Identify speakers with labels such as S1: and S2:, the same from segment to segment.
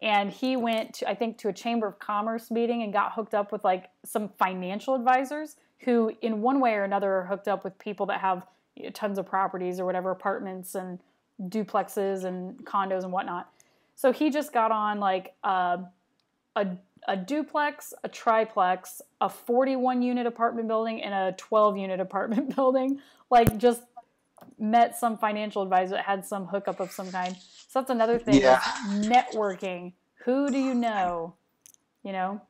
S1: And he went to, I think, to a Chamber of Commerce meeting and got hooked up with like some financial advisors who in one way or another are hooked up with people that have tons of properties or whatever, apartments and duplexes and condos and whatnot. So he just got on like a duplex, a triplex, a 41 unit apartment building, and a 12 unit apartment building. Like just met some financial advisor that had some hookup of some kind. So that's another thing is networking. Who do you know? You know?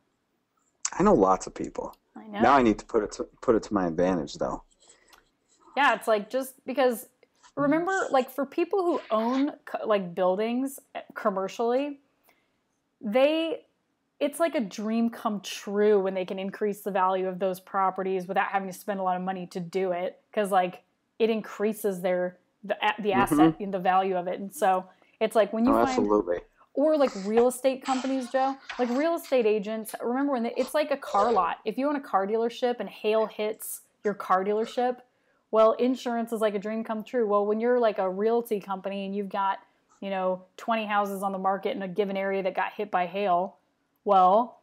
S2: I know lots of people.
S1: I know.
S2: Now I need to put it to my advantage though.
S1: Yeah, it's like just because remember like for people who own like buildings commercially, it's like a dream come true when they can increase the value of those properties without having to spend a lot of money to do it because like it increases the asset and the value of it. And so it's like when you find
S2: absolutely.
S1: Or like real estate companies, Joe, like real estate agents. Remember when it's like a car lot. If you own a car dealership and hail hits your car dealership, well, insurance is like a dream come true. Well, when you're like a realty company and you've got, 20 houses on the market in a given area that got hit by hail, well,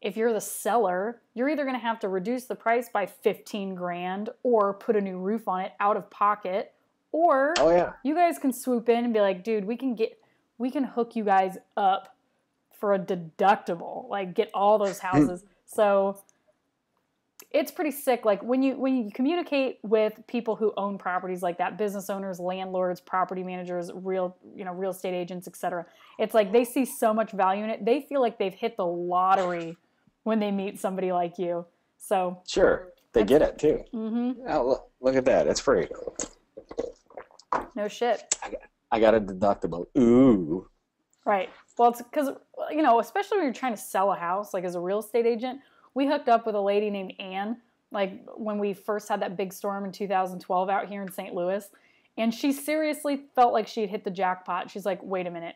S1: if you're the seller, you're either going to have to reduce the price by 15 grand or put a new roof on it out of pocket, or you guys can swoop in and be like, dude, we can hook you guys up for a deductible, like get all those houses. So it's pretty sick. Like when you communicate with people who own properties like that, business owners, landlords, property managers, real estate agents, etc. It's like they see so much value in it. They feel like they've hit the lottery when they meet somebody like you. So
S2: sure, they get it too. Mm-hmm. Oh, look at that. It's free.
S1: No shit.
S2: I got a deductible. Ooh.
S1: Right. Well, it's because, especially when you're trying to sell a house, like as a real estate agent, we hooked up with a lady named Ann, like when we first had that big storm in 2012 out here in St. Louis. And she seriously felt like she had hit the jackpot. She's like, wait a minute.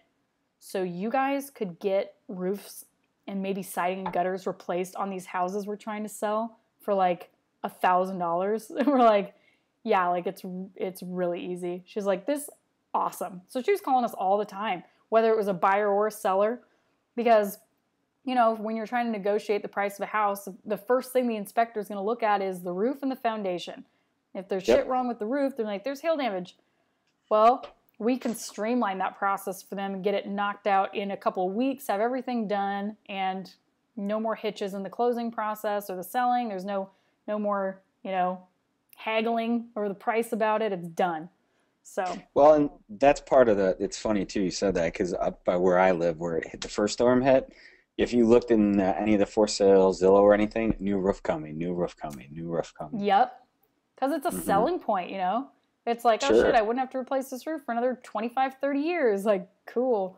S1: So you guys could get roofs and maybe siding and gutters replaced on these houses we're trying to sell for like $1,000. And we're like, yeah, like it's really easy. She's like, this awesome. So she was calling us all the time, whether it was a buyer or a seller, because, when you're trying to negotiate the price of a house, the first thing the inspector is going to look at is the roof and the foundation. If there's shit wrong with the roof, they're like, there's hail damage. Well, we can streamline that process for them and get it knocked out in a couple of weeks, have everything done, and no more hitches in the closing process or the selling. There's no more, haggling over the price about it. It's done. So
S2: well, and that's part of it's funny too you said that because up by where I live, where it hit the first storm hit, if you looked in any of the for sale Zillow or anything, new roof coming.
S1: Yep, because it's a selling point. It's like, oh shit, I wouldn't have to replace this roof for another 25, 30 years. Like, cool.